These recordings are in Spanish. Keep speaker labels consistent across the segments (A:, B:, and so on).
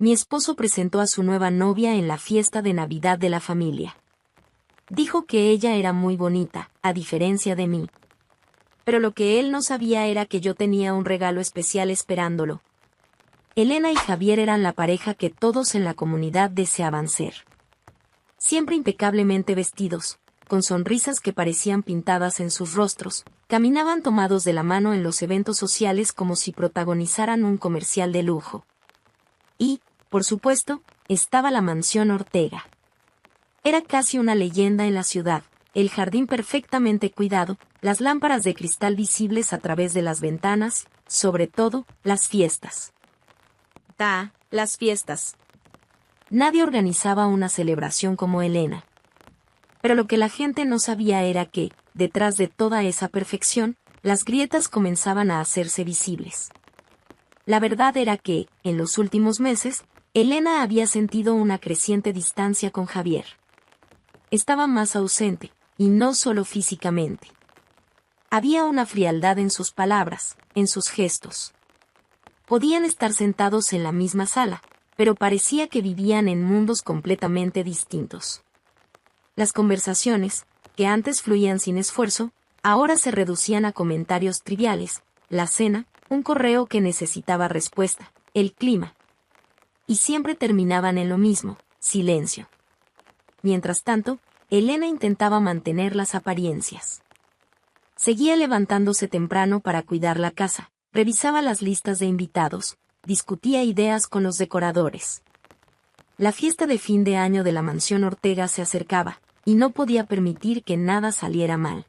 A: mi esposo presentó a su nueva novia en la fiesta de Navidad de la familia. Dijo que ella era muy bonita, a diferencia de mí. Pero lo que él no sabía era que yo tenía un regalo especial esperándolo. Elena y Javier eran la pareja que todos en la comunidad deseaban ser. Siempre impecablemente vestidos, con sonrisas que parecían pintadas en sus rostros, caminaban tomados de la mano en los eventos sociales como si protagonizaran un comercial de lujo. Y, por supuesto, estaba la mansión Ortega. Era casi una leyenda en la ciudad, el jardín perfectamente cuidado, las lámparas de cristal visibles a través de las ventanas, sobre todo, las fiestas. Las fiestas. Nadie organizaba una celebración como Elena. Pero lo que la gente no sabía era que, detrás de toda esa perfección, las grietas comenzaban a hacerse visibles. La verdad era que, en los últimos meses, Elena había sentido una creciente distancia con Javier. Estaba más ausente, y no solo físicamente. Había una frialdad en sus palabras, en sus gestos. Podían estar sentados en la misma sala, pero parecía que vivían en mundos completamente distintos. Las conversaciones, que antes fluían sin esfuerzo, ahora se reducían a comentarios triviales, la cena, un correo que necesitaba respuesta, el clima. Y siempre terminaban en lo mismo, silencio. Mientras tanto, Elena intentaba mantener las apariencias. Seguía levantándose temprano para cuidar la casa, revisaba las listas de invitados, discutía ideas con los decoradores. La fiesta de fin de año de la mansión Ortega se acercaba, y no podía permitir que nada saliera mal.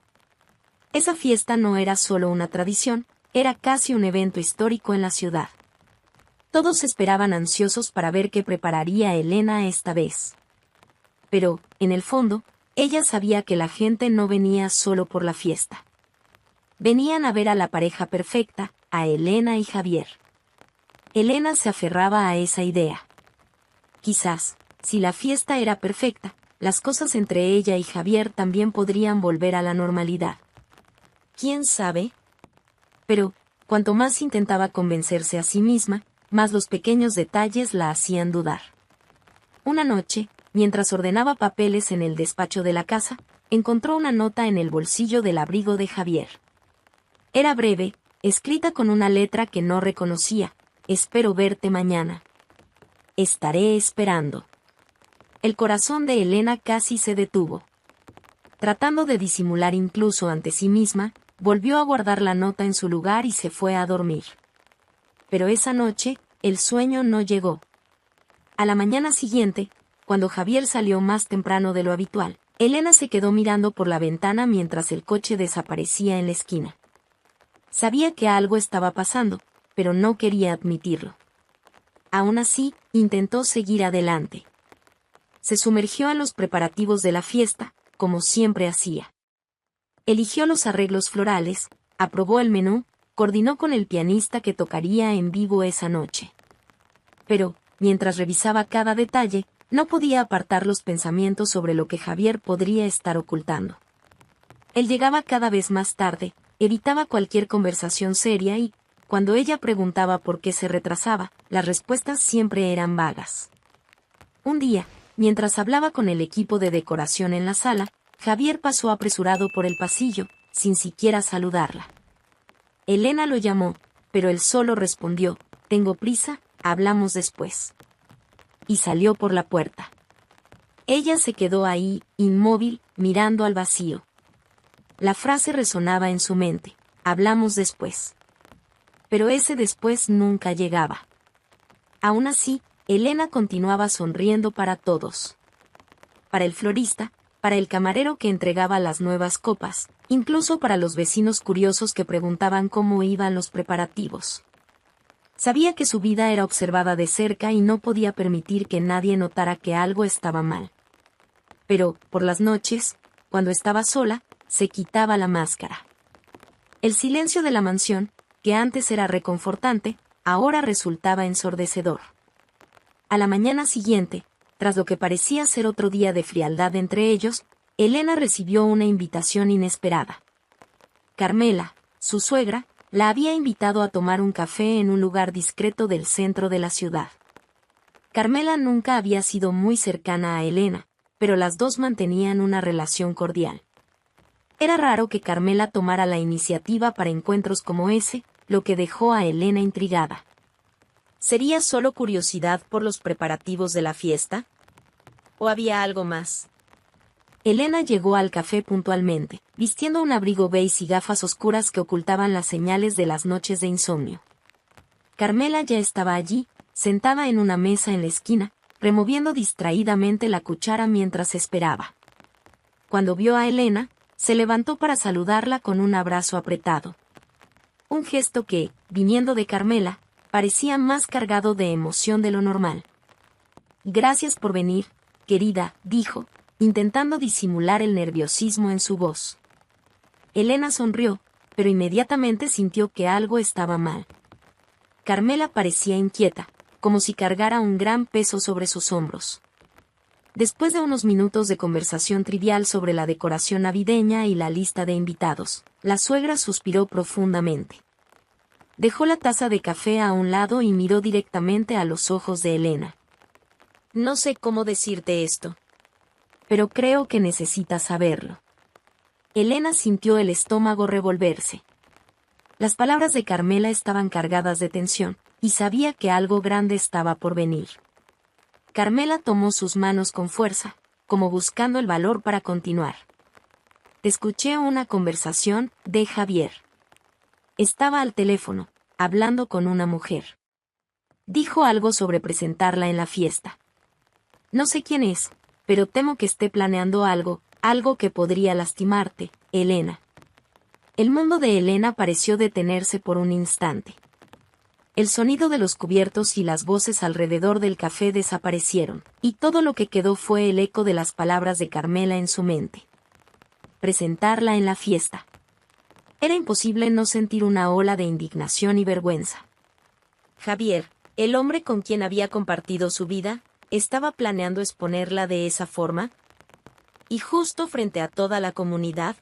A: Esa fiesta no era solo una tradición, era casi un evento histórico en la ciudad. Todos esperaban ansiosos para ver qué prepararía Elena esta vez. Pero, en el fondo, ella sabía que la gente no venía solo por la fiesta. Venían a ver a la pareja perfecta, a Elena y Javier. Elena se aferraba a esa idea. Quizás, si la fiesta era perfecta, las cosas entre ella y Javier también podrían volver a la normalidad. ¿Quién sabe? Pero, cuanto más intentaba convencerse a sí misma, más los pequeños detalles la hacían dudar. Una noche, mientras ordenaba papeles en el despacho de la casa, encontró una nota en el bolsillo del abrigo de Javier. Era breve, escrita con una letra que no reconocía: espero verte mañana. Estaré esperando. El corazón de Elena casi se detuvo. Tratando de disimular incluso ante sí misma, volvió a guardar la nota en su lugar y se fue a dormir. Pero esa noche, el sueño no llegó. A la mañana siguiente, cuando Javier salió más temprano de lo habitual, Elena se quedó mirando por la ventana mientras el coche desaparecía en la esquina. Sabía que algo estaba pasando, pero no quería admitirlo. Aún así, intentó seguir adelante. Se sumergió en los preparativos de la fiesta, como siempre hacía. Eligió los arreglos florales, aprobó el menú, coordinó con el pianista que tocaría en vivo esa noche. Pero, mientras revisaba cada detalle, no podía apartar los pensamientos sobre lo que Javier podría estar ocultando. Él llegaba cada vez más tarde, evitaba cualquier conversación seria y, cuando ella preguntaba por qué se retrasaba, las respuestas siempre eran vagas. Un día, mientras hablaba con el equipo de decoración en la sala, Javier pasó apresurado por el pasillo, sin siquiera saludarla. Elena lo llamó, pero él solo respondió: tengo prisa, hablamos después. Y salió por la puerta. Ella se quedó ahí, inmóvil, mirando al vacío. La frase resonaba en su mente: hablamos después. Pero ese después nunca llegaba. Aún así, Elena continuaba sonriendo para todos. Para el florista, para el camarero que entregaba las nuevas copas, incluso para los vecinos curiosos que preguntaban cómo iban los preparativos. Sabía que su vida era observada de cerca y no podía permitir que nadie notara que algo estaba mal. Pero, por las noches, cuando estaba sola, se quitaba la máscara. El silencio de la mansión, que antes era reconfortante, ahora resultaba ensordecedor. A la mañana siguiente, tras lo que parecía ser otro día de frialdad entre ellos, Elena recibió una invitación inesperada. Carmela, su suegra, la había invitado a tomar un café en un lugar discreto del centro de la ciudad. Carmela nunca había sido muy cercana a Elena, pero las dos mantenían una relación cordial. Era raro que Carmela tomara la iniciativa para encuentros como ese, lo que dejó a Elena intrigada. ¿Sería solo curiosidad por los preparativos de la fiesta? ¿O había algo más? Elena llegó al café puntualmente, vistiendo un abrigo beige y gafas oscuras que ocultaban las señales de las noches de insomnio. Carmela ya estaba allí, sentada en una mesa en la esquina, removiendo distraídamente la cuchara mientras esperaba. Cuando vio a Elena, se levantó para saludarla con un abrazo apretado. Un gesto que, viniendo de Carmela, parecía más cargado de emoción de lo normal. «Gracias por venir, querida», dijo, intentando disimular el nerviosismo en su voz. Elena sonrió, pero inmediatamente sintió que algo estaba mal. Carmela parecía inquieta, como si cargara un gran peso sobre sus hombros. Después de unos minutos de conversación trivial sobre la decoración navideña y la lista de invitados, la suegra suspiró profundamente. Dejó la taza de café a un lado y miró directamente a los ojos de Elena. «No sé cómo decirte esto, pero creo que necesitas saberlo». Elena sintió el estómago revolverse. Las palabras de Carmela estaban cargadas de tensión, y sabía que algo grande estaba por venir. Carmela tomó sus manos con fuerza, como buscando el valor para continuar. «Escuché una conversación de Javier. Estaba al teléfono, hablando con una mujer. Dijo algo sobre presentarla en la fiesta. No sé quién es, pero temo que esté planeando algo que podría lastimarte, Elena». El mundo de Elena pareció detenerse por un instante. El sonido de los cubiertos y las voces alrededor del café desaparecieron, y todo lo que quedó fue el eco de las palabras de Carmela en su mente. Presentarla en la fiesta. Era imposible no sentir una ola de indignación y vergüenza. Javier, el hombre con quien había compartido su vida, estaba planeando exponerla de esa forma. Y justo frente a toda la comunidad.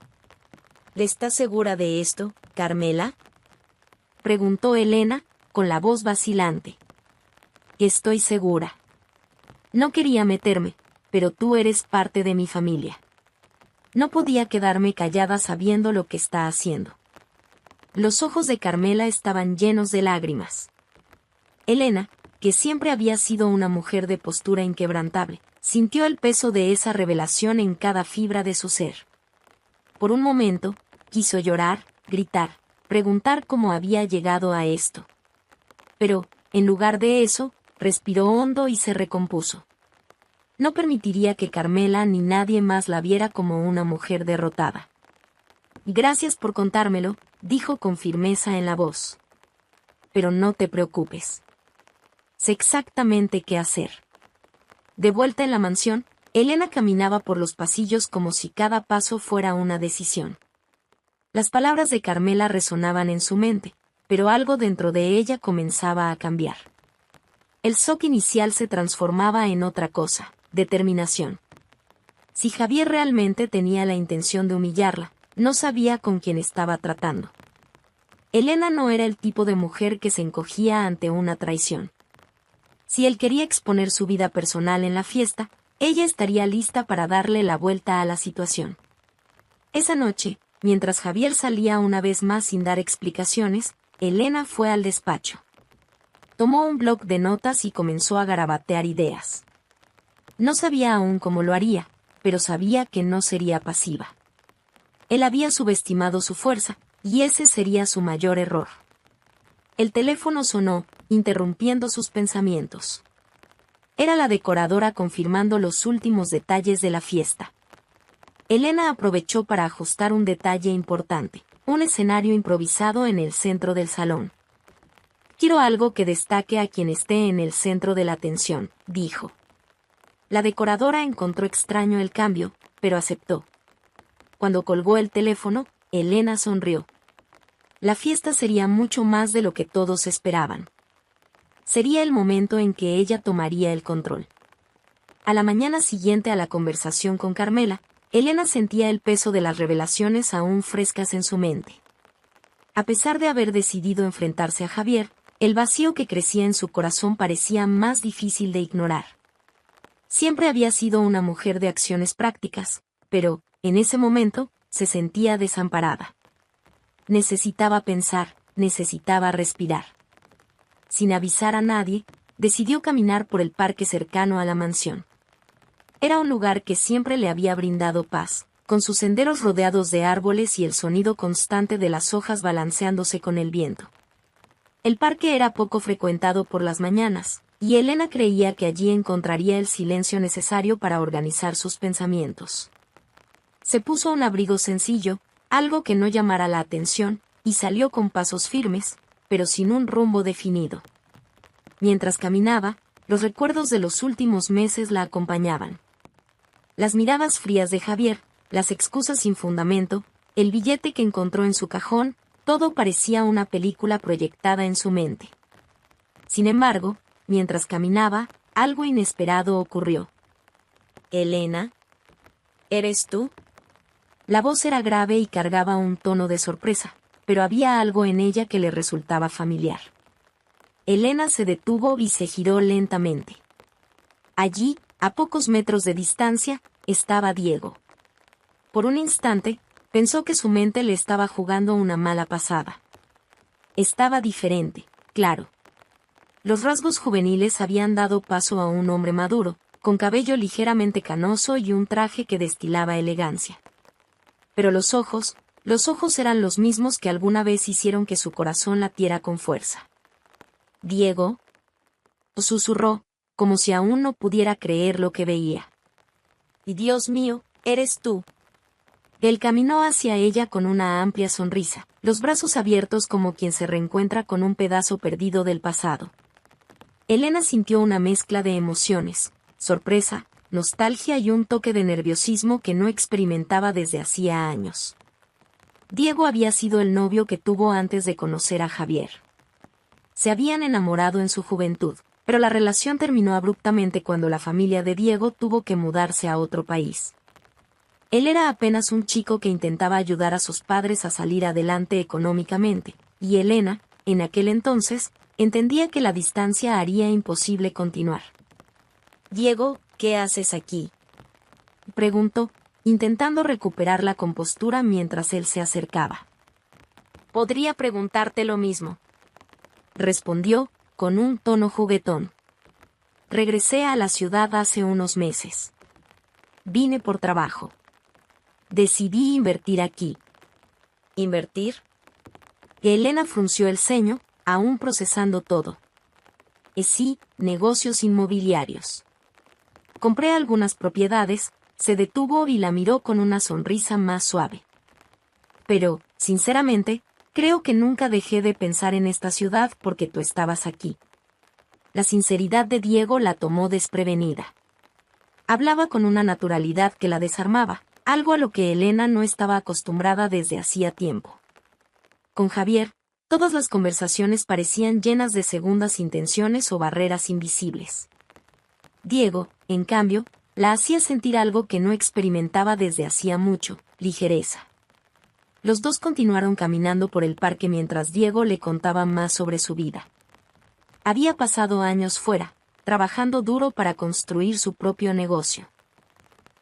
A: ¿Estás segura de esto, Carmela?, preguntó Elena, con la voz vacilante. «Estoy segura. No quería meterme, pero tú eres parte de mi familia. No podía quedarme callada sabiendo lo que está haciendo». Los ojos de Carmela estaban llenos de lágrimas. Elena, que siempre había sido una mujer de postura inquebrantable, sintió el peso de esa revelación en cada fibra de su ser. Por un momento, quiso llorar, gritar, preguntar cómo había llegado a esto. Pero, en lugar de eso, respiró hondo y se recompuso. No permitiría que Carmela ni nadie más la viera como una mujer derrotada. «Gracias por contármelo», dijo con firmeza en la voz. «Pero no te preocupes. Sé exactamente qué hacer». De vuelta en la mansión, Elena caminaba por los pasillos como si cada paso fuera una decisión. Las palabras de Carmela resonaban en su mente, pero algo dentro de ella comenzaba a cambiar. El shock inicial se transformaba en otra cosa, determinación. Si Javier realmente tenía la intención de humillarla, no sabía con quién estaba tratando. Elena no era el tipo de mujer que se encogía ante una traición. Si él quería exponer su vida personal en la fiesta, ella estaría lista para darle la vuelta a la situación. Esa noche, mientras Javier salía una vez más sin dar explicaciones, Elena fue al despacho. Tomó un bloc de notas y comenzó a garabatear ideas. No sabía aún cómo lo haría, pero sabía que no sería pasiva. Él había subestimado su fuerza, y ese sería su mayor error. El teléfono sonó, interrumpiendo sus pensamientos. Era la decoradora confirmando los últimos detalles de la fiesta. Elena aprovechó para ajustar un detalle importante, un escenario improvisado en el centro del salón. «Quiero algo que destaque a quien esté en el centro de la atención», dijo. La decoradora encontró extraño el cambio, pero aceptó. Cuando colgó el teléfono, Elena sonrió. La fiesta sería mucho más de lo que todos esperaban. Sería el momento en que ella tomaría el control. A la mañana siguiente a la conversación con Carmela, Elena sentía el peso de las revelaciones aún frescas en su mente. A pesar de haber decidido enfrentarse a Javier, El vacío que crecía en su corazón parecía más difícil de ignorar. Siempre había sido una mujer de acciones prácticas, pero, en ese momento, se sentía desamparada. Necesitaba pensar, necesitaba respirar. Sin avisar a nadie, decidió caminar por el parque cercano a la mansión. Era un lugar que siempre le había brindado paz, con sus senderos rodeados de árboles y el sonido constante de las hojas balanceándose con el viento. El parque era poco frecuentado por las mañanas, y Elena creía que allí encontraría el silencio necesario para organizar sus pensamientos. Se puso un abrigo sencillo, algo que no llamara la atención, y salió con pasos firmes, pero sin un rumbo definido. Mientras caminaba, los recuerdos de los últimos meses la acompañaban. Las miradas frías de Javier, las excusas sin fundamento, el billete que encontró en su cajón, todo parecía una película proyectada en su mente. Sin embargo, mientras caminaba, algo inesperado ocurrió. «Elena, ¿eres tú?». La voz era grave y cargaba un tono de sorpresa, pero había algo en ella que le resultaba familiar. Elena se detuvo y se giró lentamente. Allí, a pocos metros de distancia, estaba Diego. Por un instante, pensó que su mente le estaba jugando una mala pasada. Estaba diferente, claro. Los rasgos juveniles habían dado paso a un hombre maduro, con cabello ligeramente canoso y un traje que destilaba elegancia. Pero los ojos eran los mismos que alguna vez hicieron que su corazón latiera con fuerza. «Diego», susurró, como si aún no pudiera creer lo que veía. «Y Dios mío, eres tú». Él caminó hacia ella con una amplia sonrisa, los brazos abiertos como quien se reencuentra con un pedazo perdido del pasado. Elena sintió una mezcla de emociones, sorpresa, nostalgia y un toque de nerviosismo que no experimentaba desde hacía años. Diego había sido el novio que tuvo antes de conocer a Javier. Se habían enamorado en su juventud, pero la relación terminó abruptamente cuando la familia de Diego tuvo que mudarse a otro país. Él era apenas un chico que intentaba ayudar a sus padres a salir adelante económicamente, y Elena, en aquel entonces, entendía que la distancia haría imposible continuar. «Diego, ¿qué haces aquí?», preguntó, intentando recuperar la compostura mientras él se acercaba. «Podría preguntarte lo mismo», respondió, con un tono juguetón. «Regresé a la ciudad hace unos meses. Vine por trabajo. Decidí invertir aquí». «¿Invertir?». Elena frunció el ceño, aún procesando todo. «Sí, negocios inmobiliarios. Compré algunas propiedades», se detuvo y la miró con una sonrisa más suave. «Pero, sinceramente, creo que nunca dejé de pensar en esta ciudad porque tú estabas aquí». La sinceridad de Diego la tomó desprevenida. Hablaba con una naturalidad que la desarmaba, algo a lo que Elena no estaba acostumbrada desde hacía tiempo. Con Javier, todas las conversaciones parecían llenas de segundas intenciones o barreras invisibles. Diego, en cambio, la hacía sentir algo que no experimentaba desde hacía mucho, ligereza. Los dos continuaron caminando por el parque mientras Diego le contaba más sobre su vida. Había pasado años fuera, trabajando duro para construir su propio negocio.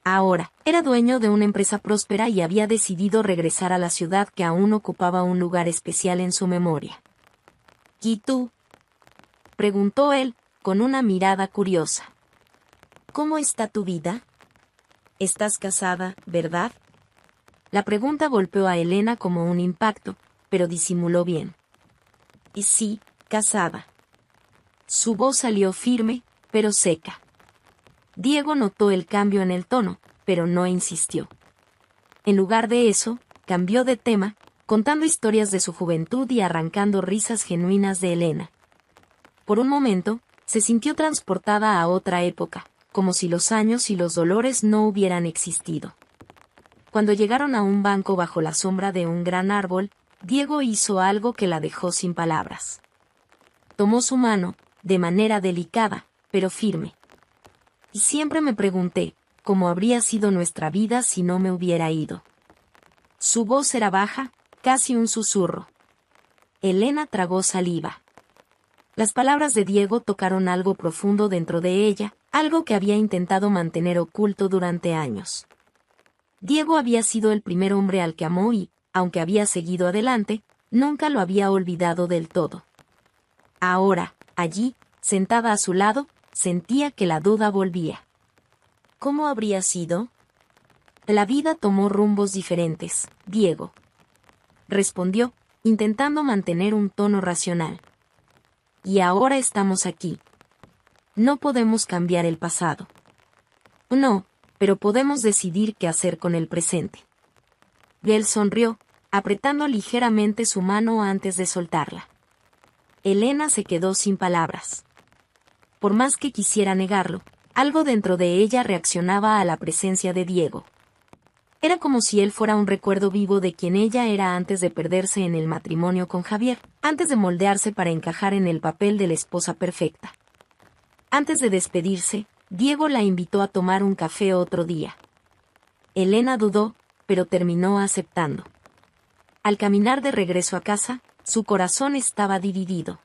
A: Ahora, era dueño de una empresa próspera y había decidido regresar a la ciudad que aún ocupaba un lugar especial en su memoria. «¿Y tú?», preguntó él, con una mirada curiosa. «¿Cómo está tu vida? Estás casada, ¿verdad?». La pregunta golpeó a Elena como un impacto, pero disimuló bien. «Y sí, casada». Su voz salió firme, pero seca. Diego notó el cambio en el tono, pero no insistió. En lugar de eso, cambió de tema, contando historias de su juventud y arrancando risas genuinas de Elena. Por un momento, se sintió transportada a otra época, como si los años y los dolores no hubieran existido. Cuando llegaron a un banco bajo la sombra de un gran árbol, Diego hizo algo que la dejó sin palabras. Tomó su mano, de manera delicada, pero firme. Y siempre me pregunté, ¿cómo habría sido nuestra vida si no me hubiera ido? Su voz era baja, casi un susurro. Elena tragó saliva. Las palabras de Diego tocaron algo profundo dentro de ella, algo que había intentado mantener oculto durante años. Diego había sido el primer hombre al que amó y, aunque había seguido adelante, nunca lo había olvidado del todo. Ahora, allí, sentada a su lado, sentía que la duda volvía. ¿Cómo habría sido? La vida tomó rumbos diferentes, Diego. Respondió, intentando mantener un tono racional. Y ahora estamos aquí. No podemos cambiar el pasado. No, pero podemos decidir qué hacer con el presente. Y él sonrió, apretando ligeramente su mano antes de soltarla. Elena se quedó sin palabras. Por más que quisiera negarlo, algo dentro de ella reaccionaba a la presencia de Diego. Era como si él fuera un recuerdo vivo de quien ella era antes de perderse en el matrimonio con Javier, antes de moldearse para encajar en el papel de la esposa perfecta. Antes de despedirse, Diego la invitó a tomar un café otro día. Elena dudó, pero terminó aceptando. Al caminar de regreso a casa, su corazón estaba dividido.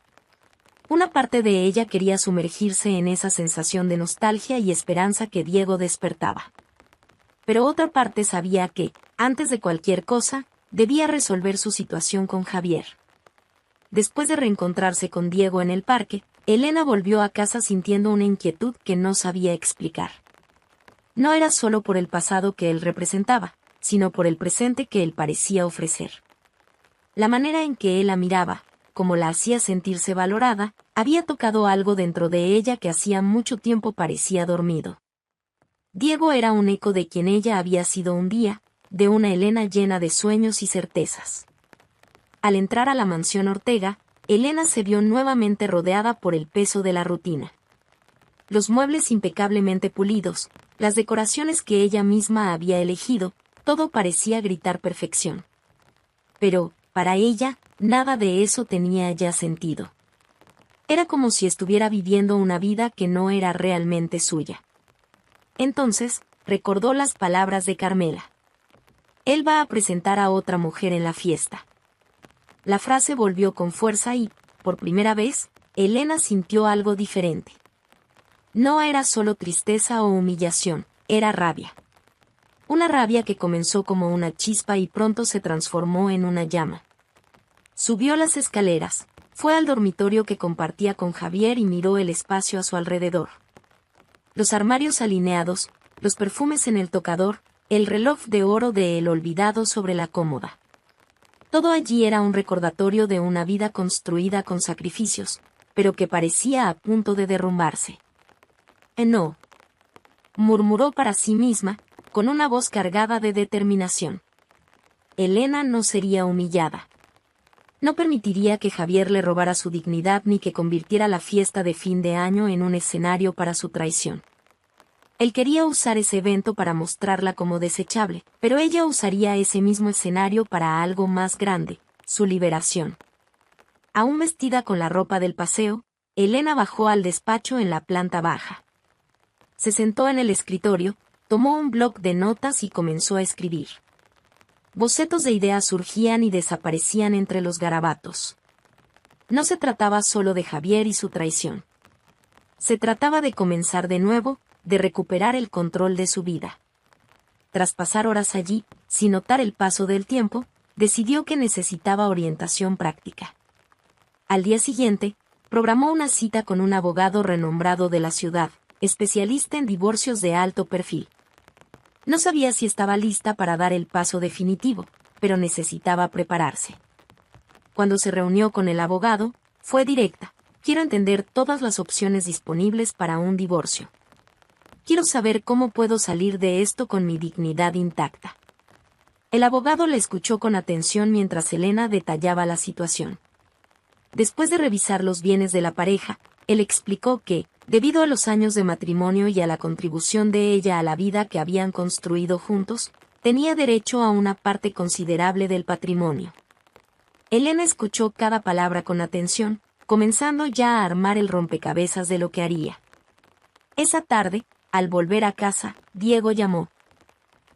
A: Una parte de ella quería sumergirse en esa sensación de nostalgia y esperanza que Diego despertaba. Pero otra parte sabía que, antes de cualquier cosa, debía resolver su situación con Javier. Después de reencontrarse con Diego en el parque, Elena volvió a casa sintiendo una inquietud que no sabía explicar. No era solo por el pasado que él representaba, sino por el presente que él parecía ofrecer. La manera en que él la miraba, como la hacía sentirse valorada, había tocado algo dentro de ella que hacía mucho tiempo parecía dormido. Diego era un eco de quien ella había sido un día, de una Elena llena de sueños y certezas. Al entrar a la mansión Ortega, Elena se vio nuevamente rodeada por el peso de la rutina. Los muebles impecablemente pulidos, las decoraciones que ella misma había elegido, todo parecía gritar perfección. Pero, para ella, nada de eso tenía ya sentido. Era como si estuviera viviendo una vida que no era realmente suya. Entonces, recordó las palabras de Carmela. Él va a presentar a otra mujer en la fiesta. La frase volvió con fuerza y, por primera vez, Elena sintió algo diferente. No era solo tristeza o humillación, era rabia. Una rabia que comenzó como una chispa y pronto se transformó en una llama. Subió las escaleras, fue al dormitorio que compartía con Javier y miró el espacio a su alrededor. Los armarios alineados, los perfumes en el tocador, el reloj de oro de él olvidado sobre la cómoda. Todo allí era un recordatorio de una vida construida con sacrificios, pero que parecía a punto de derrumbarse. No, murmuró para sí misma, con una voz cargada de determinación. Elena no sería humillada. No permitiría que Javier le robara su dignidad ni que convirtiera la fiesta de fin de año en un escenario para su traición. Él quería usar ese evento para mostrarla como desechable, pero ella usaría ese mismo escenario para algo más grande, su liberación. Aún vestida con la ropa del paseo, Elena bajó al despacho en la planta baja. Se sentó en el escritorio, tomó un bloc de notas y comenzó a escribir. Bocetos de ideas surgían y desaparecían entre los garabatos. No se trataba solo de Javier y su traición. Se trataba de comenzar de nuevo, de recuperar el control de su vida. Tras pasar horas allí, sin notar el paso del tiempo, decidió que necesitaba orientación práctica. Al día siguiente, programó una cita con un abogado renombrado de la ciudad, especialista en divorcios de alto perfil. No sabía si estaba lista para dar el paso definitivo, pero necesitaba prepararse. Cuando se reunió con el abogado, fue directa. Quiero entender todas las opciones disponibles para un divorcio. Quiero saber cómo puedo salir de esto con mi dignidad intacta. El abogado la escuchó con atención mientras Elena detallaba la situación. Después de revisar los bienes de la pareja, él explicó que, debido a los años de matrimonio y a la contribución de ella a la vida que habían construido juntos, tenía derecho a una parte considerable del patrimonio. Elena escuchó cada palabra con atención, comenzando ya a armar el rompecabezas de lo que haría. Esa tarde, al volver a casa, Diego llamó.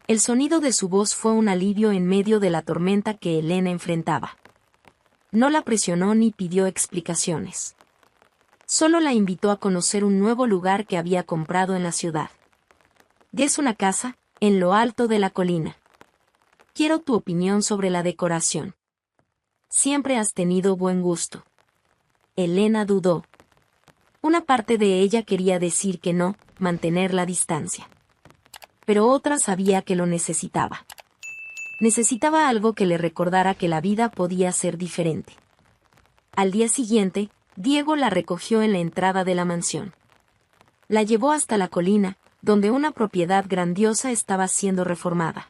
A: El sonido de su voz fue un alivio en medio de la tormenta que Elena enfrentaba. No la presionó ni pidió explicaciones. Solo la invitó a conocer un nuevo lugar que había comprado en la ciudad. Es una casa, en lo alto de la colina. Quiero tu opinión sobre la decoración. Siempre has tenido buen gusto. Elena dudó. Una parte de ella quería decir que no, mantener la distancia. Pero otra sabía que lo necesitaba. Necesitaba algo que le recordara que la vida podía ser diferente. Al día siguiente, Diego la recogió en la entrada de la mansión. La llevó hasta la colina, donde una propiedad grandiosa estaba siendo reformada.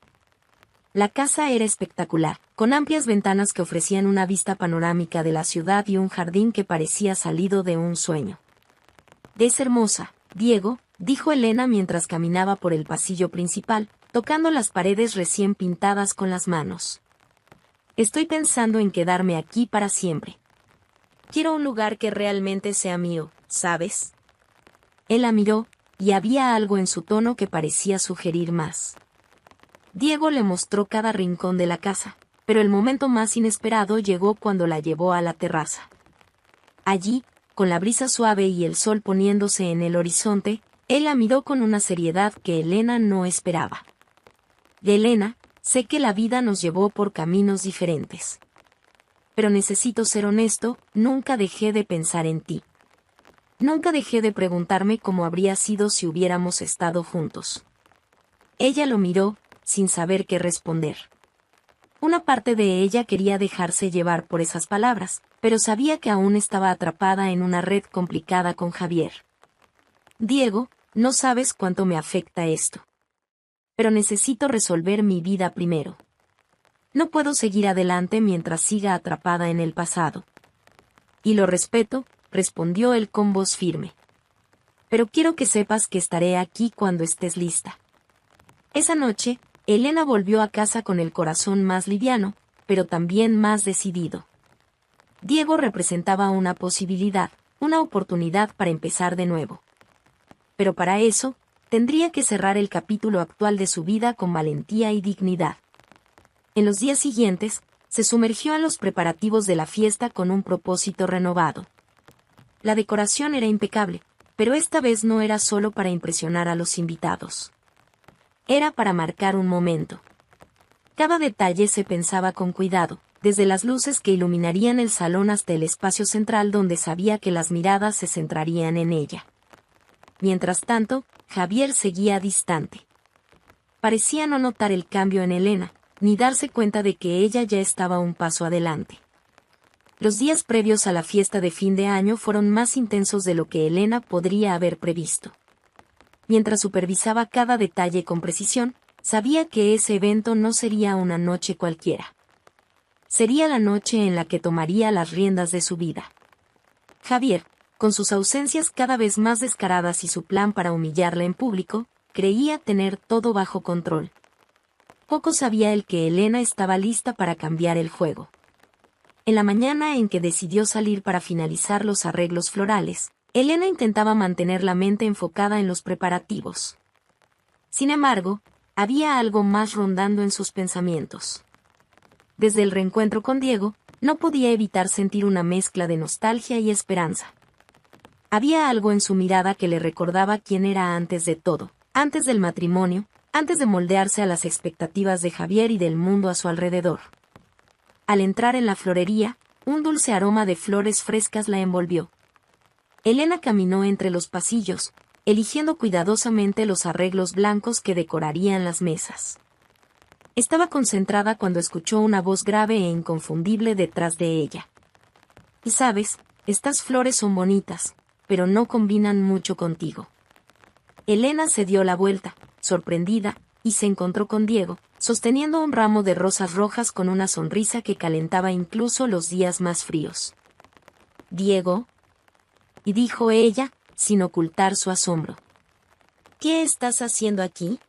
A: La casa era espectacular, con amplias ventanas que ofrecían una vista panorámica de la ciudad y un jardín que parecía salido de un sueño. «Es hermosa, Diego», dijo Elena mientras caminaba por el pasillo principal, tocando las paredes recién pintadas con las manos. «Estoy pensando en quedarme aquí para siempre. Quiero un lugar que realmente sea mío, ¿sabes?». Él la miró, y había algo en su tono que parecía sugerir más. Diego le mostró cada rincón de la casa, pero el momento más inesperado llegó cuando la llevó a la terraza. Allí, con la brisa suave y el sol poniéndose en el horizonte, él la miró con una seriedad que Elena no esperaba. «Elena, sé que la vida nos llevó por caminos diferentes. Pero necesito ser honesto, nunca dejé de pensar en ti. Nunca dejé de preguntarme cómo habría sido si hubiéramos estado juntos». Ella lo miró, sin saber qué responder. Una parte de ella quería dejarse llevar por esas palabras, pero sabía que aún estaba atrapada en una red complicada con Javier. «Diego, no sabes cuánto me afecta esto. Pero necesito resolver mi vida primero. No puedo seguir adelante mientras siga atrapada en el pasado». «Y lo respeto», respondió él con voz firme. «Pero quiero que sepas que estaré aquí cuando estés lista». Esa noche, Elena volvió a casa con el corazón más liviano, pero también más decidido. Diego representaba una posibilidad, una oportunidad para empezar de nuevo. Pero para eso, tendría que cerrar el capítulo actual de su vida con valentía y dignidad. En los días siguientes, se sumergió en los preparativos de la fiesta con un propósito renovado. La decoración era impecable, pero esta vez no era solo para impresionar a los invitados. Era para marcar un momento. Cada detalle se pensaba con cuidado, desde las luces que iluminarían el salón hasta el espacio central donde sabía que las miradas se centrarían en ella. Mientras tanto, Javier seguía distante. Parecía no notar el cambio en Elena, ni darse cuenta de que ella ya estaba un paso adelante. Los días previos a la fiesta de fin de año fueron más intensos de lo que Elena podría haber previsto. Mientras supervisaba cada detalle con precisión, sabía que ese evento no sería una noche cualquiera. Sería la noche en la que tomaría las riendas de su vida. Javier, con sus ausencias cada vez más descaradas y su plan para humillarla en público, creía tener todo bajo control. Poco sabía él que Elena estaba lista para cambiar el juego. En la mañana en que decidió salir para finalizar los arreglos florales, Elena intentaba mantener la mente enfocada en los preparativos. Sin embargo, había algo más rondando en sus pensamientos. Desde el reencuentro con Diego, no podía evitar sentir una mezcla de nostalgia y esperanza. Había algo en su mirada que le recordaba quién era antes de todo, antes del matrimonio, antes de moldearse a las expectativas de Javier y del mundo a su alrededor. Al entrar en la florería, un dulce aroma de flores frescas la envolvió. Elena caminó entre los pasillos, eligiendo cuidadosamente los arreglos blancos que decorarían las mesas. Estaba concentrada cuando escuchó una voz grave e inconfundible detrás de ella. «Y sabes, estas flores son bonitas, pero no combinan mucho contigo». Elena se dio la vuelta, sorprendida, y se encontró con Diego, sosteniendo un ramo de rosas rojas con una sonrisa que calentaba incluso los días más fríos. «¿Diego?», y dijo ella, sin ocultar su asombro. «¿Qué estás haciendo aquí?».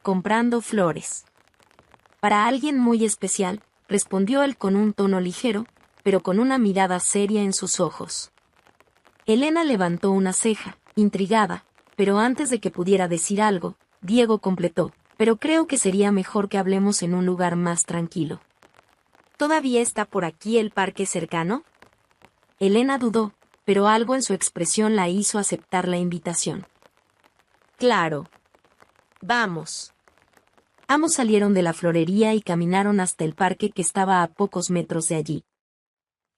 A: «Comprando flores». «Para alguien muy especial», respondió él con un tono ligero, pero con una mirada seria en sus ojos. Elena levantó una ceja, intrigada, pero antes de que pudiera decir algo, Diego completó: «Pero creo que sería mejor que hablemos en un lugar más tranquilo». «¿Todavía está por aquí el parque cercano?». Elena dudó, pero algo en su expresión la hizo aceptar la invitación. Claro. Vamos. Ambos salieron de la florería y caminaron hasta el parque que estaba a pocos metros de allí.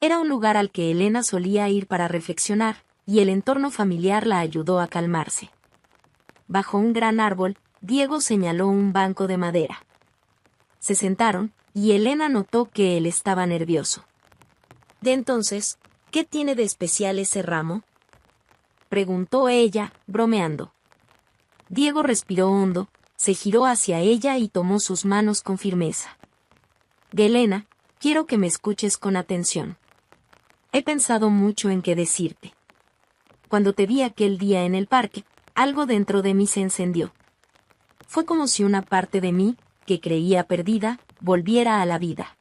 A: Era un lugar al que Elena solía ir para reflexionar, y el entorno familiar la ayudó a calmarse. Bajo un gran árbol, Diego señaló un banco de madera. Se sentaron, y Elena notó que él estaba nervioso. «¿De entonces, qué tiene de especial ese ramo?», preguntó ella, bromeando. Diego respiró hondo, se giró hacia ella y tomó sus manos con firmeza. «Elena, quiero que me escuches con atención. He pensado mucho en qué decirte. Cuando te vi aquel día en el parque, algo dentro de mí se encendió. Fue como si una parte de mí, que creía perdida, volviera a la vida».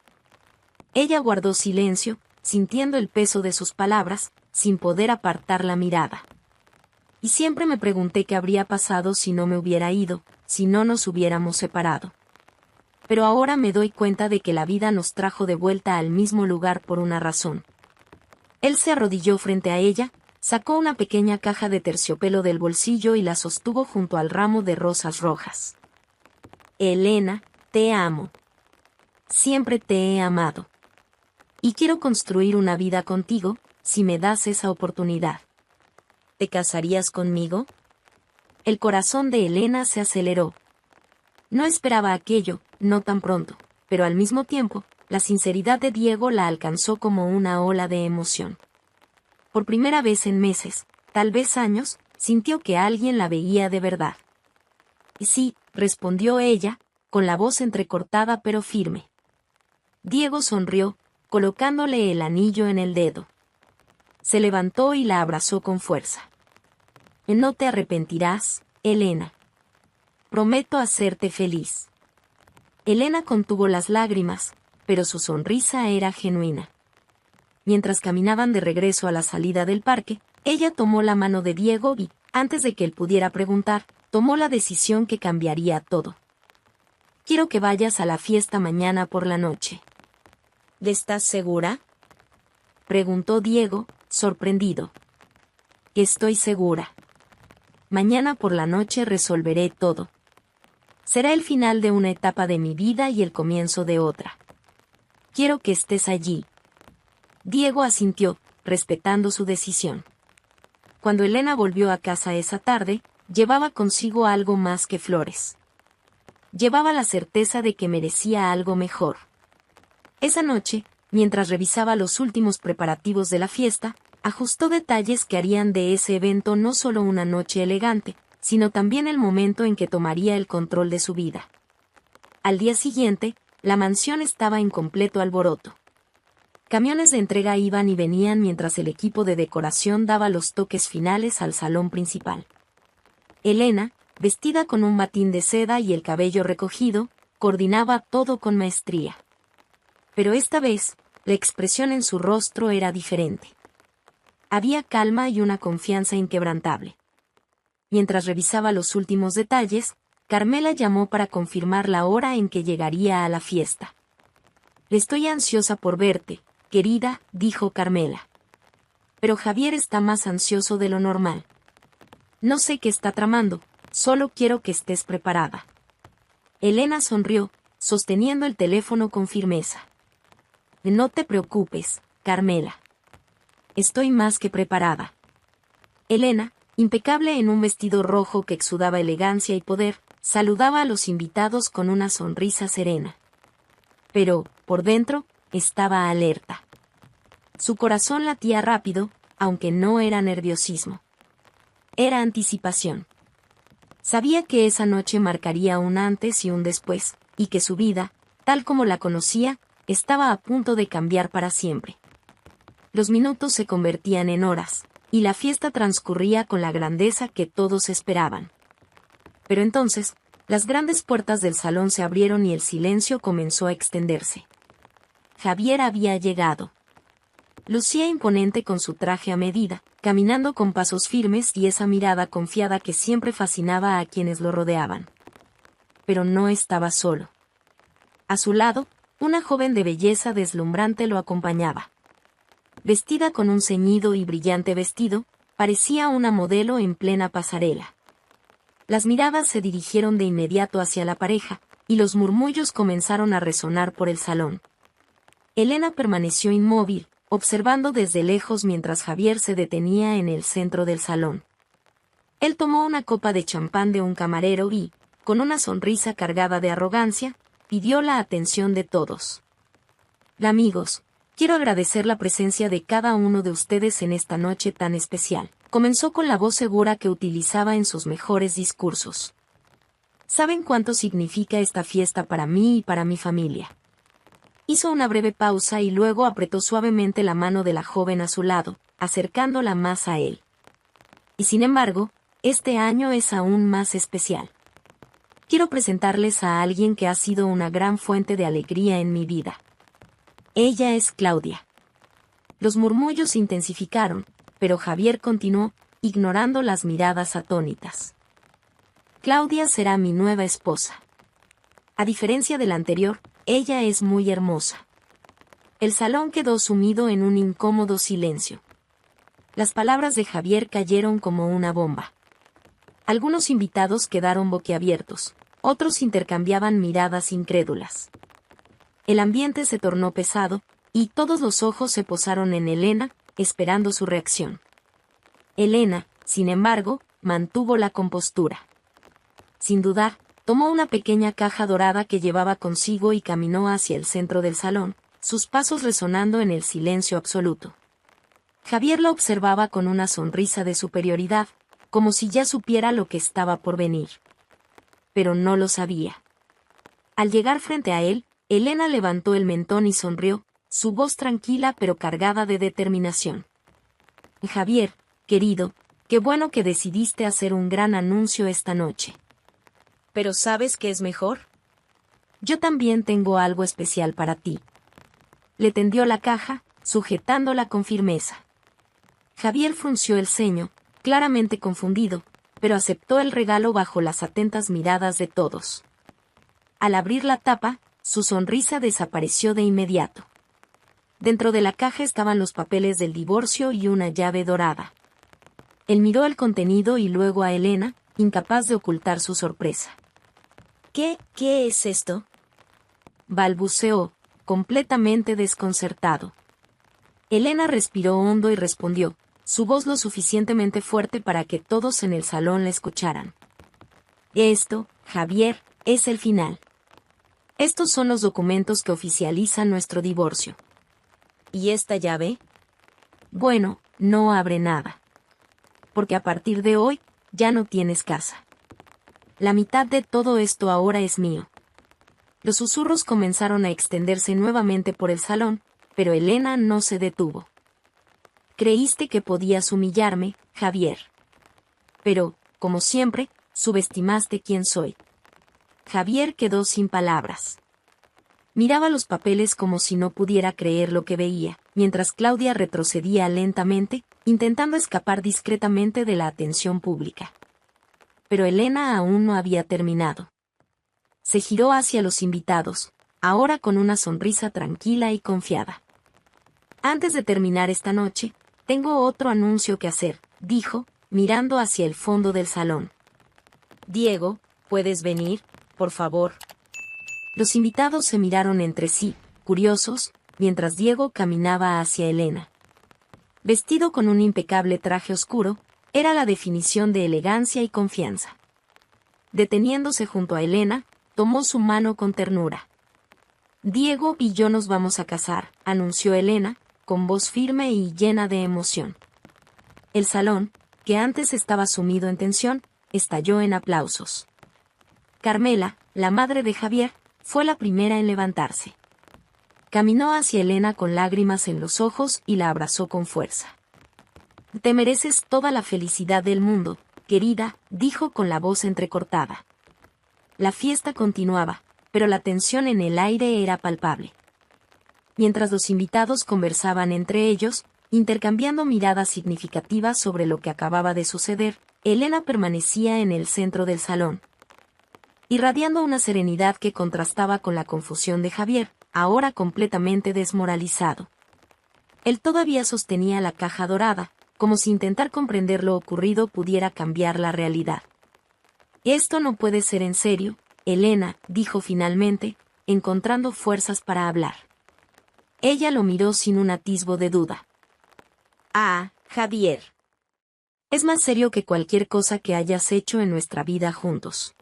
A: Ella guardó silencio, sintiendo el peso de sus palabras, sin poder apartar la mirada. «Y siempre me pregunté qué habría pasado si no me hubiera ido, si no nos hubiéramos separado. Pero ahora me doy cuenta de que la vida nos trajo de vuelta al mismo lugar por una razón». Él se arrodilló frente a ella, sacó una pequeña caja de terciopelo del bolsillo y la sostuvo junto al ramo de rosas rojas. «Elena, te amo. Siempre te he amado. Y quiero construir una vida contigo, si me das esa oportunidad. ¿Te casarías conmigo?». El corazón de Elena se aceleró. No esperaba aquello, no tan pronto, pero al mismo tiempo, la sinceridad de Diego la alcanzó como una ola de emoción. Por primera vez en meses, tal vez años, sintió que alguien la veía de verdad. «Sí», respondió ella, con la voz entrecortada pero firme. Diego sonrió, colocándole el anillo en el dedo. Se levantó y la abrazó con fuerza. «No te arrepentirás, Elena. Prometo hacerte feliz». Elena contuvo las lágrimas, pero su sonrisa era genuina. Mientras caminaban de regreso a la salida del parque, ella tomó la mano de Diego y, antes de que él pudiera preguntar, tomó la decisión que cambiaría todo. «Quiero que vayas a la fiesta mañana por la noche». «¿Estás segura?», preguntó Diego, sorprendido. «Estoy segura. Mañana por la noche resolveré todo. Será el final de una etapa de mi vida y el comienzo de otra. Quiero que estés allí». Diego asintió, respetando su decisión. Cuando Elena volvió a casa esa tarde, llevaba consigo algo más que flores. Llevaba la certeza de que merecía algo mejor. Esa noche, mientras revisaba los últimos preparativos de la fiesta, ajustó detalles que harían de ese evento no solo una noche elegante, sino también el momento en que tomaría el control de su vida. Al día siguiente, la mansión estaba en completo alboroto. Camiones de entrega iban y venían mientras el equipo de decoración daba los toques finales al salón principal. Elena, vestida con un batín de seda y el cabello recogido, coordinaba todo con maestría. Pero esta vez, la expresión en su rostro era diferente. Había calma y una confianza inquebrantable. Mientras revisaba los últimos detalles, Carmela llamó para confirmar la hora en que llegaría a la fiesta. «Estoy ansiosa por verte, querida», dijo Carmela. «Pero Javier está más ansioso de lo normal. No sé qué está tramando, solo quiero que estés preparada». Elena sonrió, sosteniendo el teléfono con firmeza. «No te preocupes, Carmela. Estoy más que preparada». Elena, impecable en un vestido rojo que exudaba elegancia y poder, saludaba a los invitados con una sonrisa serena. Pero, por dentro, estaba alerta. Su corazón latía rápido, aunque no era nerviosismo. Era anticipación. Sabía que esa noche marcaría un antes y un después, y que su vida, tal como la conocía, estaba a punto de cambiar para siempre. Los minutos se convertían en horas, y la fiesta transcurría con la grandeza que todos esperaban. Pero entonces, las grandes puertas del salón se abrieron y el silencio comenzó a extenderse. Javier había llegado. Lucía imponente con su traje a medida, caminando con pasos firmes y esa mirada confiada que siempre fascinaba a quienes lo rodeaban. Pero no estaba solo. A su lado, una joven de belleza deslumbrante lo acompañaba. vestida con un ceñido y brillante vestido, parecía una modelo en plena pasarela. Las miradas se dirigieron de inmediato hacia la pareja, y los murmullos comenzaron a resonar por el salón. Elena permaneció inmóvil, observando desde lejos mientras Javier se detenía en el centro del salón. Él tomó una copa de champán de un camarero y, con una sonrisa cargada de arrogancia, pidió la atención de todos. Amigos, quiero agradecer la presencia de cada uno de ustedes en esta noche tan especial. Comenzó con la voz segura que utilizaba en sus mejores discursos. ¿Saben cuánto significa esta fiesta para mí y para mi familia? Hizo una breve pausa y luego apretó suavemente la mano de la joven a su lado, acercándola más a él. Y sin embargo, este año es aún más especial. Quiero presentarles a alguien que ha sido una gran fuente de alegría en mi vida. Ella es Claudia. Los murmullos se intensificaron, pero Javier continuó, ignorando las miradas atónitas. Claudia será mi nueva esposa. A diferencia de la anterior, ella es muy hermosa. El salón quedó sumido en un incómodo silencio. Las palabras de Javier cayeron como una bomba. Algunos invitados quedaron boquiabiertos, otros intercambiaban miradas incrédulas. El ambiente se tornó pesado, y todos los ojos se posaron en Elena, esperando su reacción. Elena, sin embargo, mantuvo la compostura. Sin dudar, tomó una pequeña caja dorada que llevaba consigo y caminó hacia el centro del salón, sus pasos resonando en el silencio absoluto. Javier la observaba con una sonrisa de superioridad, como si ya supiera lo que estaba por venir. Pero no lo sabía. Al llegar frente a él, Elena levantó el mentón y sonrió, su voz tranquila pero cargada de determinación. Javier, querido, qué bueno que decidiste hacer un gran anuncio esta noche. ¿Pero sabes qué es mejor? Yo también tengo algo especial para ti. Le tendió la caja, sujetándola con firmeza. Javier frunció el ceño, claramente confundido, pero aceptó el regalo bajo las atentas miradas de todos. Al abrir la tapa, su sonrisa desapareció de inmediato. Dentro de la caja estaban los papeles del divorcio y una llave dorada. Él miró el contenido y luego a Elena, incapaz de ocultar su sorpresa. ¿Qué es esto?, balbuceó, completamente desconcertado. Elena respiró hondo y respondió, su voz lo suficientemente fuerte para que todos en el salón la escucharan. Esto, Javier, es el final. Estos son los documentos que oficializan nuestro divorcio. ¿Y esta llave? Bueno, no abre nada. Porque a partir de hoy, ya no tienes casa. La mitad de todo esto ahora es mío. Los susurros comenzaron a extenderse nuevamente por el salón, pero Elena no se detuvo. Creíste que podías humillarme, Javier. Pero, como siempre, subestimaste quién soy. Javier quedó sin palabras. Miraba los papeles como si no pudiera creer lo que veía, mientras Claudia retrocedía lentamente, intentando escapar discretamente de la atención pública. Pero Elena aún no había terminado. Se giró hacia los invitados, ahora con una sonrisa tranquila y confiada. Antes de terminar esta noche, tengo otro anuncio que hacer, dijo, mirando hacia el fondo del salón. Diego, ¿puedes venir, por favor? Los invitados se miraron entre sí, curiosos, mientras Diego caminaba hacia Elena. Vestido con un impecable traje oscuro, era la definición de elegancia y confianza. Deteniéndose junto a Elena, tomó su mano con ternura. Diego y yo nos vamos a casar, anunció Elena, con voz firme y llena de emoción. El salón, que antes estaba sumido en tensión, estalló en aplausos. Carmela, la madre de Javier, fue la primera en levantarse. Caminó hacia Elena con lágrimas en los ojos y la abrazó con fuerza. Te mereces toda la felicidad del mundo, querida, dijo con la voz entrecortada. La fiesta continuaba, pero la tensión en el aire era palpable. Mientras los invitados conversaban entre ellos, intercambiando miradas significativas sobre lo que acababa de suceder, Elena permanecía en el centro del salón, irradiando una serenidad que contrastaba con la confusión de Javier, ahora completamente desmoralizado. Él todavía sostenía la caja dorada, como si intentar comprender lo ocurrido pudiera cambiar la realidad. Esto no puede ser en serio, Elena, dijo finalmente, encontrando fuerzas para hablar. Ella lo miró sin un atisbo de duda. Ah, Javier. Es más serio que cualquier cosa que hayas hecho en nuestra vida juntos.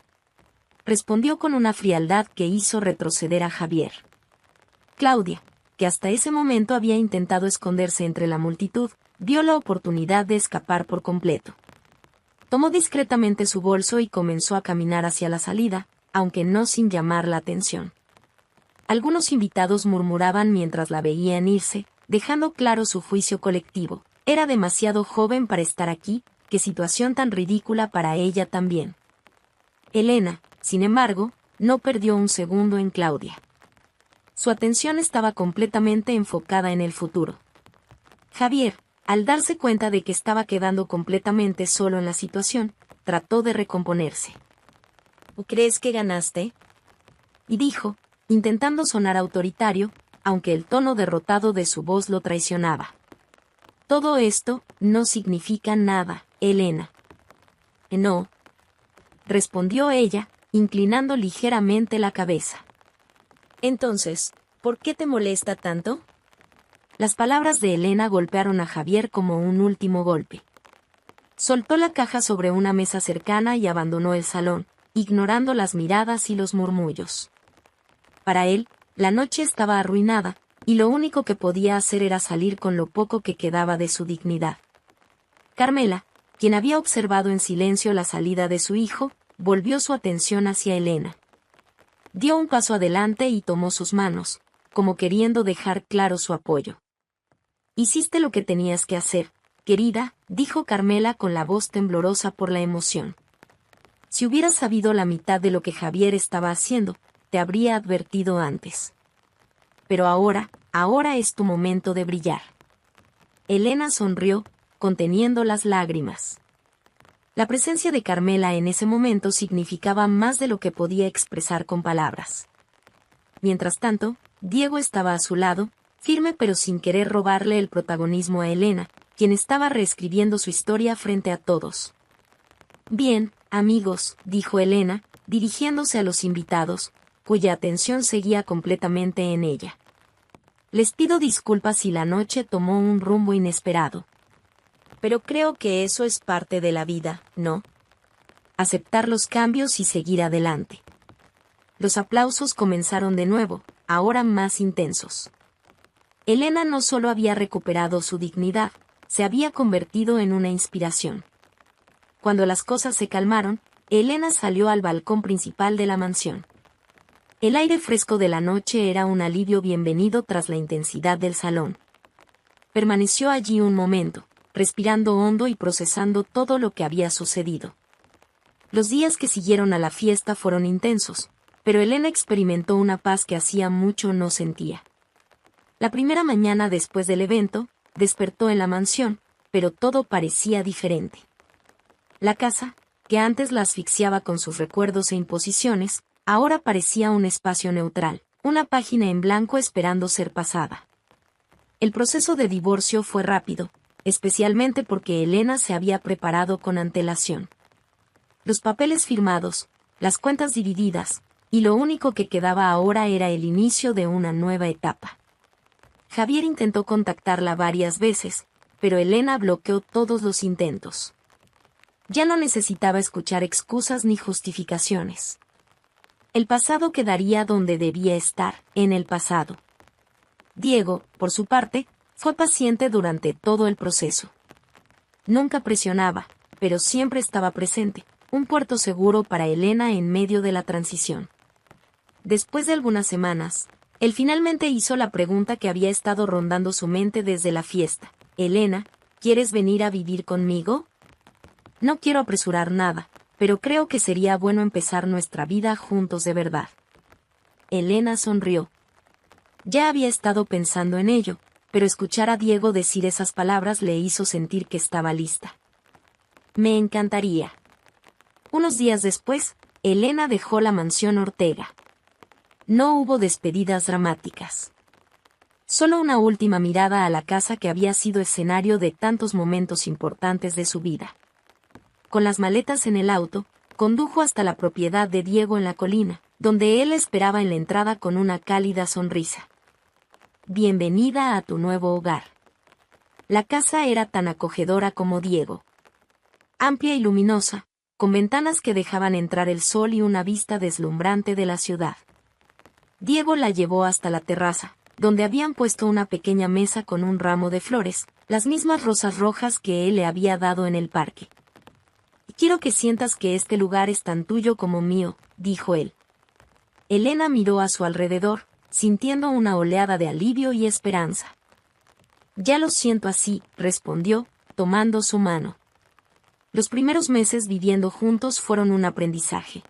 A: Respondió con una frialdad que hizo retroceder a Javier. Claudia, que hasta ese momento había intentado esconderse entre la multitud, vio la oportunidad de escapar por completo. Tomó discretamente su bolso y comenzó a caminar hacia la salida, aunque no sin llamar la atención. Algunos invitados murmuraban mientras la veían irse, dejando claro su juicio colectivo. Era demasiado joven para estar aquí, qué situación tan ridícula para ella también. Elena, sin embargo, no perdió un segundo en Claudia. Su atención estaba completamente enfocada en el futuro. Javier, al darse cuenta de que estaba quedando completamente solo en la situación, trató de recomponerse. ¿Crees que ganaste? Y dijo, intentando sonar autoritario, aunque el tono derrotado de su voz lo traicionaba. Todo esto no significa nada, Elena. No, respondió ella, inclinando ligeramente la cabeza. Entonces, ¿por qué te molesta tanto? Las palabras de Elena golpearon a Javier como un último golpe. Soltó la caja sobre una mesa cercana y abandonó el salón, ignorando las miradas y los murmullos. Para él, la noche estaba arruinada, y lo único que podía hacer era salir con lo poco que quedaba de su dignidad. Carmela, quien había observado en silencio la salida de su hijo, volvió su atención hacia Elena. Dio un paso adelante y tomó sus manos, como queriendo dejar claro su apoyo. Hiciste lo que tenías que hacer, querida, dijo Carmela con la voz temblorosa por la emoción. Si hubieras sabido la mitad de lo que Javier estaba haciendo, te habría advertido antes. Pero ahora es tu momento de brillar. Elena sonrió, conteniendo las lágrimas. La presencia de Carmela en ese momento significaba más de lo que podía expresar con palabras. Mientras tanto, Diego estaba a su lado, firme pero sin querer robarle el protagonismo a Elena, quien estaba reescribiendo su historia frente a todos. Bien, amigos, dijo Elena, dirigiéndose a los invitados, cuya atención seguía completamente en ella. Les pido disculpas si la noche tomó un rumbo inesperado. Pero creo que eso es parte de la vida, ¿no? Aceptar los cambios y seguir adelante. Los aplausos comenzaron de nuevo, ahora más intensos. Elena no solo había recuperado su dignidad, se había convertido en una inspiración. Cuando las cosas se calmaron, Elena salió al balcón principal de la mansión. El aire fresco de la noche era un alivio bienvenido tras la intensidad del salón. Permaneció allí un momento, respirando hondo y procesando todo lo que había sucedido. Los días que siguieron a la fiesta fueron intensos, pero Elena experimentó una paz que hacía mucho no sentía. La primera mañana después del evento, despertó en la mansión, pero todo parecía diferente. La casa, que antes la asfixiaba con sus recuerdos e imposiciones, ahora parecía un espacio neutral, una página en blanco esperando ser pasada. El proceso de divorcio fue rápido, especialmente porque Elena se había preparado con antelación. Los papeles firmados, las cuentas divididas, y lo único que quedaba ahora era el inicio de una nueva etapa. Javier intentó contactarla varias veces, pero Elena bloqueó todos los intentos. Ya no necesitaba escuchar excusas ni justificaciones. El pasado quedaría donde debía estar, en el pasado. Diego, por su parte, fue paciente durante todo el proceso. Nunca presionaba, pero siempre estaba presente, un puerto seguro para Elena en medio de la transición. Después de algunas semanas, él finalmente hizo la pregunta que había estado rondando su mente desde la fiesta. Elena, ¿quieres venir a vivir conmigo? No quiero apresurar nada, pero creo que sería bueno empezar nuestra vida juntos de verdad. Elena sonrió. Ya había estado pensando en ello, pero escuchar a Diego decir esas palabras le hizo sentir que estaba lista. Me encantaría. Unos días después, Elena dejó la mansión Ortega. No hubo despedidas dramáticas. Solo una última mirada a la casa que había sido escenario de tantos momentos importantes de su vida. Con las maletas en el auto, condujo hasta la propiedad de Diego en la colina, donde él esperaba en la entrada con una cálida sonrisa. Bienvenida a tu nuevo hogar. La casa era tan acogedora como Diego. Amplia y luminosa, con ventanas que dejaban entrar el sol y una vista deslumbrante de la ciudad. Diego la llevó hasta la terraza, donde habían puesto una pequeña mesa con un ramo de flores, las mismas rosas rojas que él le había dado en el parque. Quiero que sientas que este lugar es tan tuyo como mío, dijo él. Elena miró a su alrededor, sintiendo una oleada de alivio y esperanza. Ya lo siento así, respondió, tomando su mano. Los primeros meses viviendo juntos fueron un aprendizaje.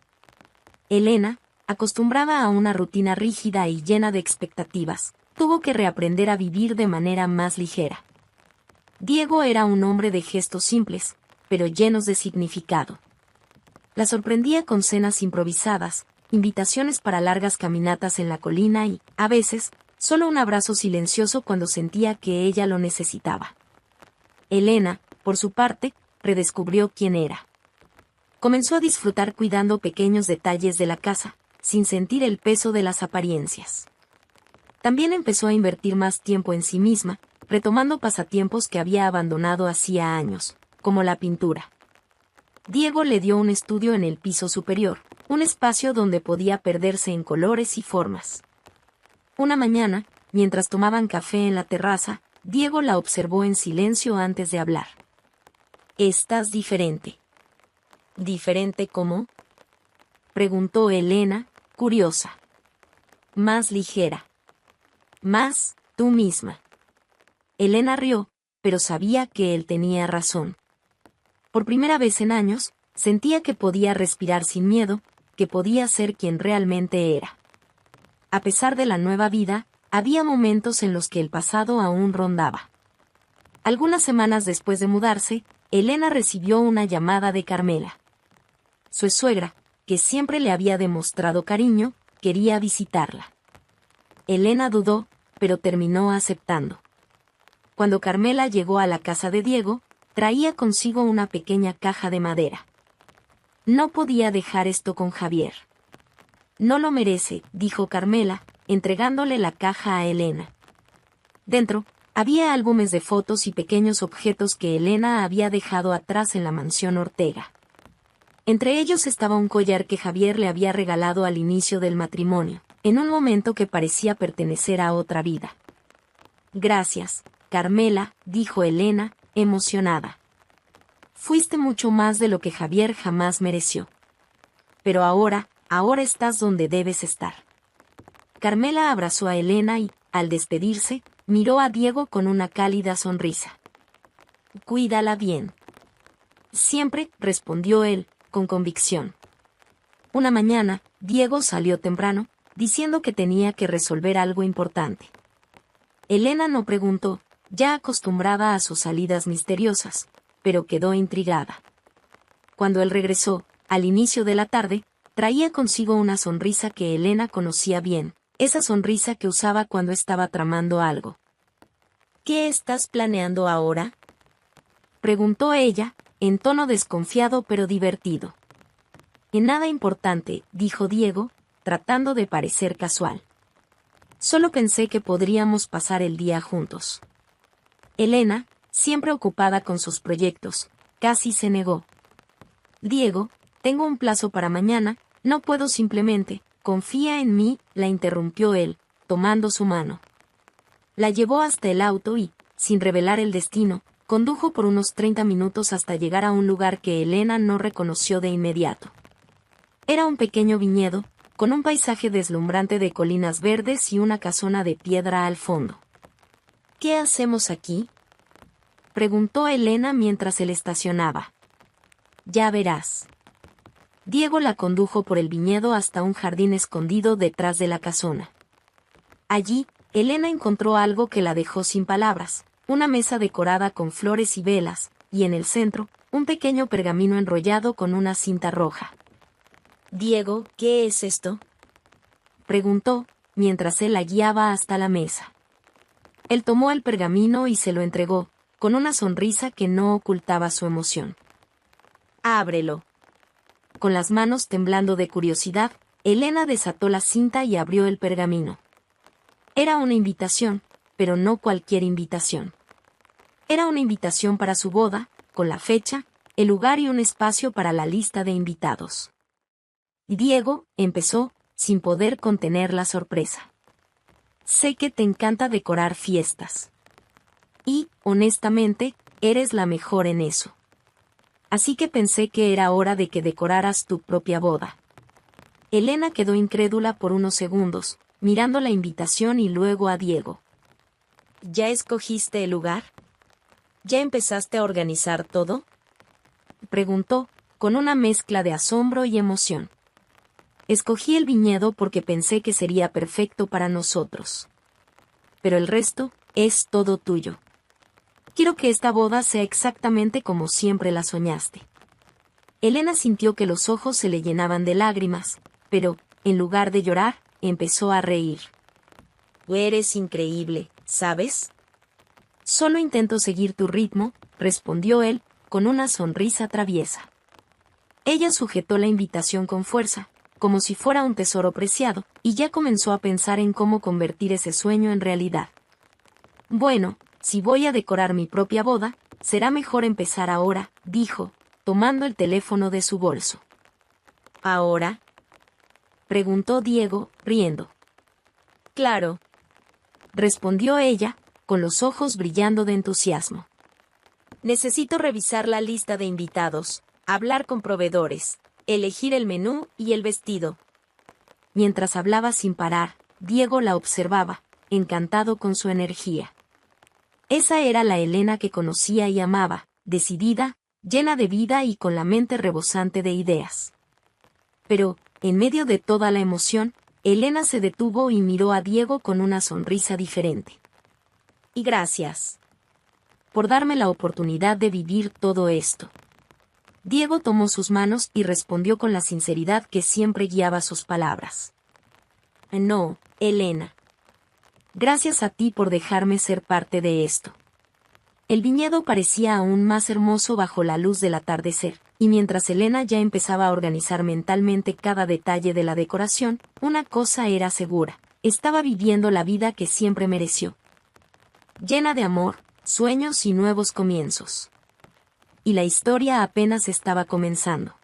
A: Elena, acostumbrada a una rutina rígida y llena de expectativas, tuvo que reaprender a vivir de manera más ligera. Diego era un hombre de gestos simples, pero llenos de significado. La sorprendía con cenas improvisadas, invitaciones para largas caminatas en la colina y, a veces, solo un abrazo silencioso cuando sentía que ella lo necesitaba. Elena, por su parte, redescubrió quién era. Comenzó a disfrutar cuidando pequeños detalles de la casa, sin sentir el peso de las apariencias. También empezó a invertir más tiempo en sí misma, retomando pasatiempos que había abandonado hacía años, como la pintura. Diego le dio un estudio en el piso superior, un espacio donde podía perderse en colores y formas. Una mañana, mientras tomaban café en la terraza, Diego la observó en silencio antes de hablar. «Estás diferente». «¿Diferente cómo?», preguntó Elena, curiosa. «Más ligera. Más tú misma». Elena rió, pero sabía que él tenía razón. Por primera vez en años, sentía que podía respirar sin miedo, que podía ser quien realmente era. A pesar de la nueva vida, había momentos en los que el pasado aún rondaba. Algunas semanas después de mudarse, Elena recibió una llamada de Carmela. Su suegra, que siempre le había demostrado cariño, quería visitarla. Elena dudó, pero terminó aceptando. Cuando Carmela llegó a la casa de Diego, traía consigo una pequeña caja de madera. No podía dejar esto con Javier. «No lo merece», dijo Carmela, entregándole la caja a Elena. Dentro, había álbumes de fotos y pequeños objetos que Elena había dejado atrás en la mansión Ortega. Entre ellos estaba un collar que Javier le había regalado al inicio del matrimonio, en un momento que parecía pertenecer a otra vida. «Gracias, Carmela», dijo Elena, emocionada. «Fuiste mucho más de lo que Javier jamás mereció. Pero ahora estás donde debes estar». Carmela abrazó a Elena y, al despedirse, miró a Diego con una cálida sonrisa. «Cuídala bien». «Siempre», respondió él, con convicción. Una mañana, Diego salió temprano, diciendo que tenía que resolver algo importante. Elena no preguntó, ya acostumbrada a sus salidas misteriosas, pero quedó intrigada. Cuando él regresó, al inicio de la tarde, traía consigo una sonrisa que Elena conocía bien, esa sonrisa que usaba cuando estaba tramando algo. «¿Qué estás planeando ahora?», preguntó ella, en tono desconfiado pero divertido. «En nada importante», dijo Diego, tratando de parecer casual. «Solo pensé que podríamos pasar el día juntos». Elena, siempre ocupada con sus proyectos, casi se negó. «Diego, tengo un plazo para mañana, no puedo simplemente, confía en mí», la interrumpió él, tomando su mano. La llevó hasta el auto y, sin revelar el destino, condujo por unos 30 minutos hasta llegar a un lugar que Elena no reconoció de inmediato. Era un pequeño viñedo, con un paisaje deslumbrante de colinas verdes y una casona de piedra al fondo. «¿Qué hacemos aquí?», preguntó Elena mientras él estacionaba. «Ya verás». Diego la condujo por el viñedo hasta un jardín escondido detrás de la casona. Allí, Elena encontró algo que la dejó sin palabras, una mesa decorada con flores y velas, y en el centro, un pequeño pergamino enrollado con una cinta roja. «Diego, ¿qué es esto?», preguntó, mientras él la guiaba hasta la mesa. Él tomó el pergamino y se lo entregó, con una sonrisa que no ocultaba su emoción. «Ábrelo». Con las manos temblando de curiosidad, Elena desató la cinta y abrió el pergamino. Era una invitación, pero no cualquier invitación. Era una invitación para su boda, con la fecha, el lugar y un espacio para la lista de invitados. Diego, empezó, sin poder contener la sorpresa. «Sé que te encanta decorar fiestas. Y, honestamente, eres la mejor en eso. Así que pensé que era hora de que decoraras tu propia boda». Elena quedó incrédula por unos segundos, mirando la invitación y luego a Diego. «¿Ya escogiste el lugar? ¿Ya empezaste a organizar todo?», preguntó, con una mezcla de asombro y emoción. «Escogí el viñedo porque pensé que sería perfecto para nosotros. Pero el resto es todo tuyo. Quiero que esta boda sea exactamente como siempre la soñaste». Elena sintió que los ojos se le llenaban de lágrimas, pero, en lugar de llorar, empezó a reír. «Eres increíble, ¿sabes? Solo intento seguir tu ritmo», respondió él, con una sonrisa traviesa. Ella sujetó la invitación con fuerza, como si fuera un tesoro preciado, y ya comenzó a pensar en cómo convertir ese sueño en realidad. «Bueno, si voy a decorar mi propia boda, será mejor empezar ahora», dijo, tomando el teléfono de su bolso. «¿Ahora?», preguntó Diego, riendo. «Claro», respondió ella, con los ojos brillando de entusiasmo. «Necesito revisar la lista de invitados, hablar con proveedores, elegir el menú y el vestido». Mientras hablaba sin parar, Diego la observaba, encantado con su energía. Esa era la Elena que conocía y amaba, decidida, llena de vida y con la mente rebosante de ideas. Pero, en medio de toda la emoción, Elena se detuvo y miró a Diego con una sonrisa diferente. «Y gracias por darme la oportunidad de vivir todo esto». Diego tomó sus manos y respondió con la sinceridad que siempre guiaba sus palabras. «No, Elena. Gracias a ti por dejarme ser parte de esto». El viñedo parecía aún más hermoso bajo la luz del atardecer, y mientras Elena ya empezaba a organizar mentalmente cada detalle de la decoración, una cosa era segura: estaba viviendo la vida que siempre mereció. Llena de amor, sueños y nuevos comienzos. Y la historia apenas estaba comenzando.